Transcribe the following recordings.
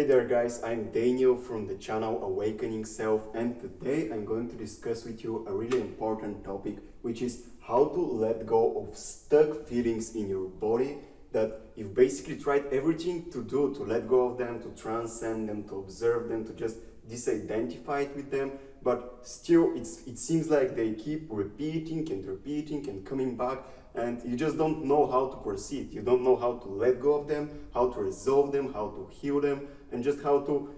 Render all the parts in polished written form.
Hey there guys, I'm Daniel from the channel Awakening Self, and today I'm going to discuss with you a really important topic, which is how to let go of stuck feelings in your body that you've basically tried everything to do to let go of them, to transcend them, to observe them, to just disidentify it with them, but still it seems like they keep repeating and coming back, and you just don't know how to proceed. You don't know how to let go of them, how to resolve them, how to heal them, and just how to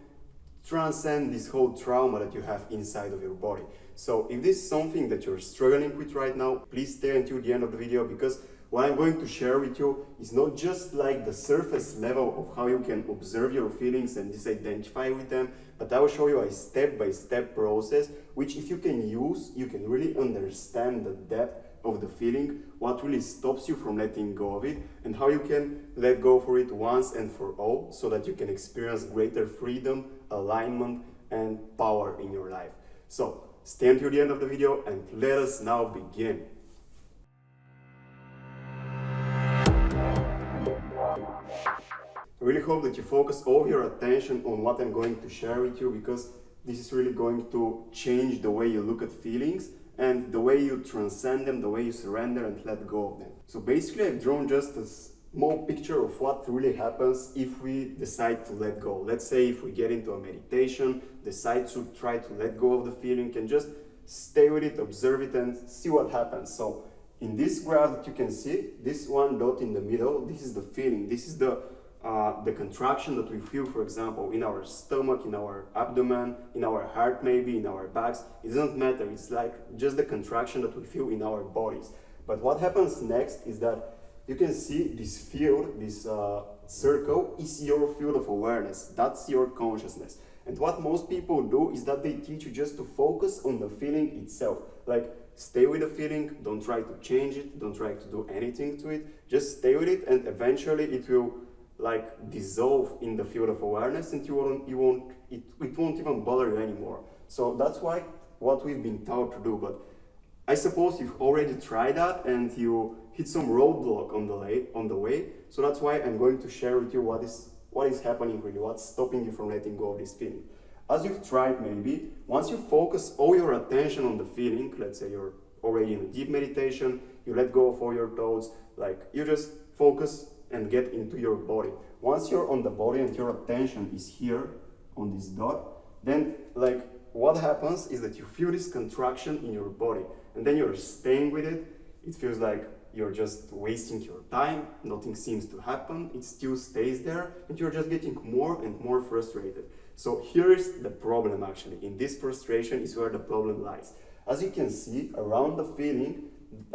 transcend this whole trauma that you have inside of your body. So if this is something that you're struggling with right now, please stay until the end of the video, because what I'm going to share with you is not just like the surface level of how you can observe your feelings and disidentify with them, but I will show you a step-by-step process, which if you can use, you can really understand the depth of the feeling, what really stops you from letting go of it, and how you can let go for it once and for all, so that you can experience greater freedom, alignment, and power in your life. So stay until the end of the video and let us now begin. I really hope that you focus all your attention on what I'm going to share with you, because this is really going to change the way you look at feelings and the way you transcend them, the way you surrender and let go of them. So basically I've drawn just a small picture of what really happens if we decide to let go. Let's say if we get into a meditation, decide to try to let go of the feeling, and just stay with it, observe it, and see what happens. So in this graph that you can see, this one dot in the middle, this is the feeling. This is the contraction that we feel, for example, in our stomach, in our abdomen, in our heart, maybe in our backs. It doesn't matter. It's like just the contraction that we feel in our bodies. But what happens next is that you can see this field, this circle is your field of awareness. That's your consciousness. And what most people do is that they teach you just to focus on the feeling itself. Like, stay with the feeling, don't try to change it, don't try to do anything to it, just stay with it, and eventually it will like dissolve in the field of awareness, and it won't even bother you anymore. So that's what we've been taught to do. But I suppose you've already tried that and you hit some roadblock on the way. So that's why I'm going to share with you what is happening really, what's stopping you from letting go of this feeling. As you've tried, maybe once you focus all your attention on the feeling, let's say you're already in a deep meditation, you let go of all your thoughts, like you just focus and get into your body. Once you're on the body and your attention is here on this dot, then like what happens is that you feel this contraction in your body, and then you're staying with it. It feels like you're just wasting your time, nothing seems to happen, it still stays there, and you're just getting more and more frustrated. So here's the problem actually. In this frustration is where the problem lies. As you can see, around the feeling,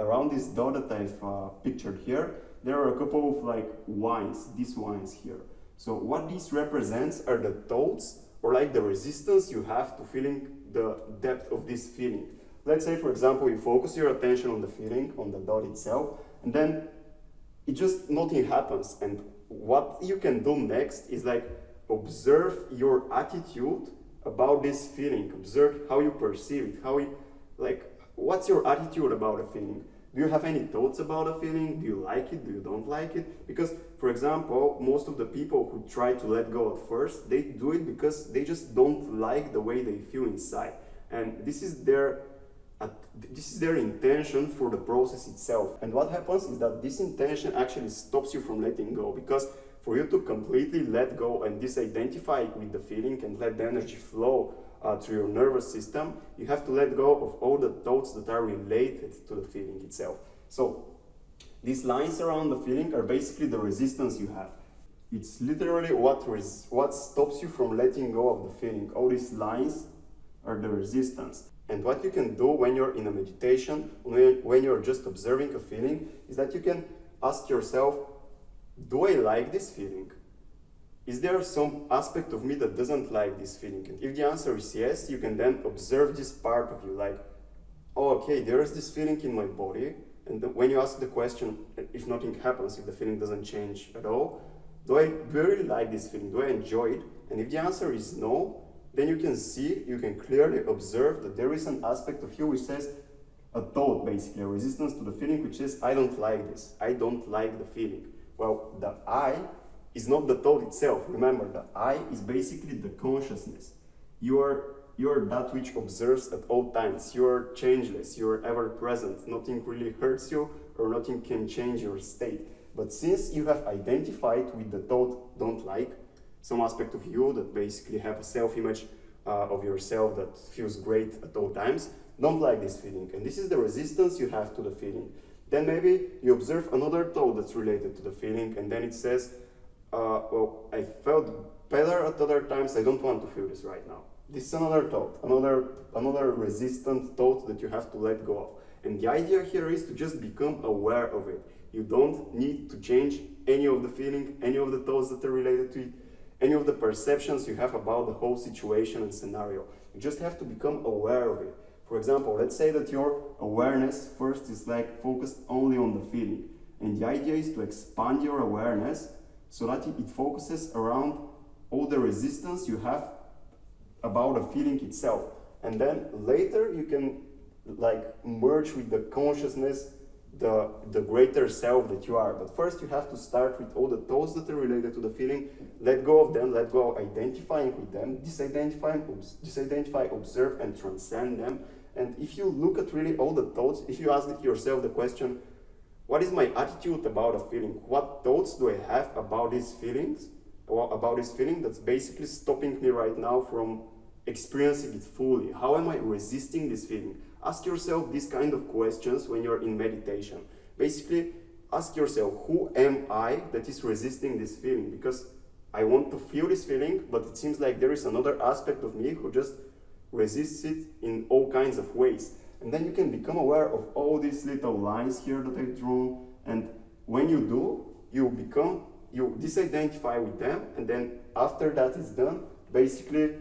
around this dot that I've pictured here, there are a couple of like lines, these lines here. So what this represents are the thoughts, or like the resistance you have to feeling the depth of this feeling. Let's say, for example, you focus your attention on the feeling, on the dot itself, and then nothing happens. And what you can do next is like observe your attitude about this feeling. Observe how you perceive it, what's your attitude about a feeling? Do you have any thoughts about a feeling? Do you like it? Do you don't like it? Because, for example, most of the people who try to let go at first, they do it because they just don't like the way they feel inside. And this is their intention for the process itself. And what happens is that this intention actually stops you from letting go, because for you to completely let go and disidentify with the feeling and let the energy flow through your nervous system, you have to let go of all the thoughts that are related to the feeling itself. So these lines around the feeling are basically the resistance you have. It's literally what stops you from letting go of the feeling. All these lines are the resistance. And what you can do when you're in a meditation, when you're just observing a feeling, is that you can ask yourself, do I like this feeling? Is there some aspect of me that doesn't like this feeling? And if the answer is yes, you can then observe this part of you, like, oh, okay, there is this feeling in my body. And when you ask the question, if nothing happens, if the feeling doesn't change at all, do I really like this feeling? Do I enjoy it? And if the answer is no, then you can clearly observe that there is an aspect of you which says, a thought basically, a resistance to the feeling, which says, I don't like this, I don't like the feeling. Well, the I is not the thought itself. Remember, the I is basically the consciousness. You're that which observes at all times. You're changeless, you're ever present. Nothing really hurts you or nothing can change your state. But since you have identified with the thought don't like, some aspect of you that basically have a self-image of yourself that feels great at all times, don't like this feeling. And this is the resistance you have to the feeling. Then maybe you observe another thought that's related to the feeling, and then it says, well, I felt better at other times, I don't want to feel this right now. This is another thought, another resistant thought that you have to let go of. And the idea here is to just become aware of it. You don't need to change any of the feeling, any of the thoughts that are related to it, any of the perceptions you have about the whole situation and scenario. You just have to become aware of it. For example, let's say that your awareness first is like focused only on the feeling. And the idea is to expand your awareness so that it focuses around all the resistance you have about the feeling itself. And then later you can like merge with the consciousness, the greater self that you are. But first you have to start with all the thoughts that are related to the feeling, let go of them, let go of identifying with them, disidentify, observe and transcend them. And if you look at really all the thoughts, if you ask yourself the question, what is my attitude about a feeling? What thoughts do I have about these feelings? Or about this feeling that's basically stopping me right now from experiencing it fully? How am I resisting this feeling? Ask yourself these kind of questions when you're in meditation. Basically, ask yourself, who am I that is resisting this feeling? Because I want to feel this feeling, but it seems like there is another aspect of me who just resists it in all kinds of ways. And then you can become aware of all these little lines here that I've drawn. And when you do, you disidentify with them, and then after that is done, basically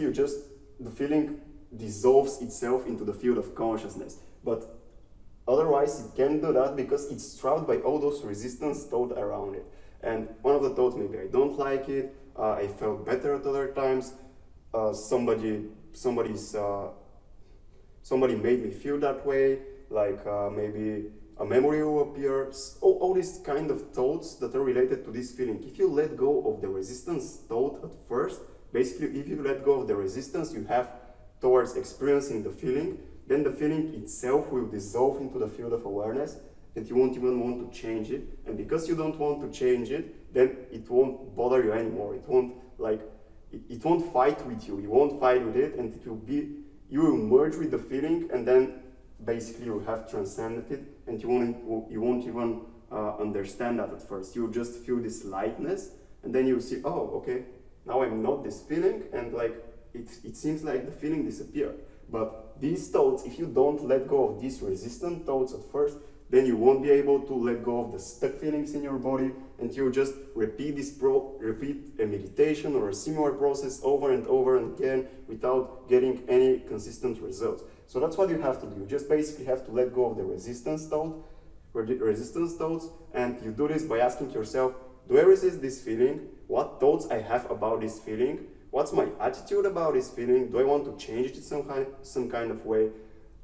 you just, the feeling dissolves itself into the field of consciousness. But otherwise it can't do that because it's shrouded by all those resistance thoughts around it. And one of the thoughts, maybe I don't like it, I felt better at other times, somebody made me feel that way, like maybe a memory will appear, all these kind of thoughts that are related to this feeling. If you let go of the resistance thought at first, basically if you let go of the resistance you have towards experiencing the feeling, then the feeling itself will dissolve into the field of awareness, and you won't even want to change it. And because you don't want to change it, then it won't bother you anymore. It won't fight with you. You won't fight with it, and you will merge with the feeling, and then basically you have transcended it, and you won't even understand that at first. You'll just feel this lightness, and then you'll see, oh, okay, now I'm not this feeling, and like it seems like the feeling disappeared. But these thoughts, if you don't let go of these resistant thoughts at first, then you won't be able to let go of the stuck feelings in your body, and you'll just repeat a meditation or a similar process over and over and again without getting any consistent results. So that's what you have to do. You just basically have to let go of the resistance thoughts, and you do this by asking yourself, do I resist this feeling? What thoughts I have about this feeling? What's my attitude about this feeling? Do I want to change it in some kind of way?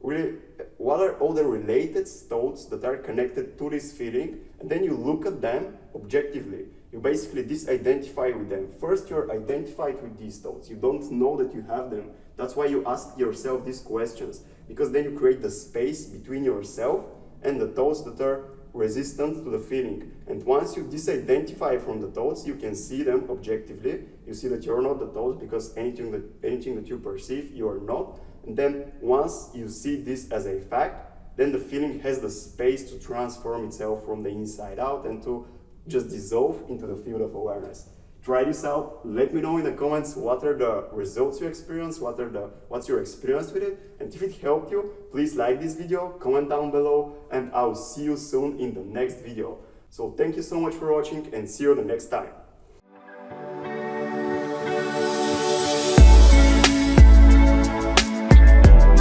Really, what are all the related thoughts that are connected to this feeling? And then you look at them objectively. You basically disidentify with them. First, you're identified with these thoughts. You don't know that you have them. That's why you ask yourself these questions, because then you create the space between yourself and the thoughts that are resistant to the feeling. And once you disidentify from the thoughts, you can see them objectively. You see that you're not the thoughts, because anything that you perceive, you are not. And then once you see this as a fact, then the feeling has the space to transform itself from the inside out and to just dissolve into the field of awareness. Try this out. Let me know in the comments what are the results you experience, what's your experience with it. And if it helped you, please like this video, comment down below, and I'll see you soon in the next video. So thank you so much for watching, and see you the next time.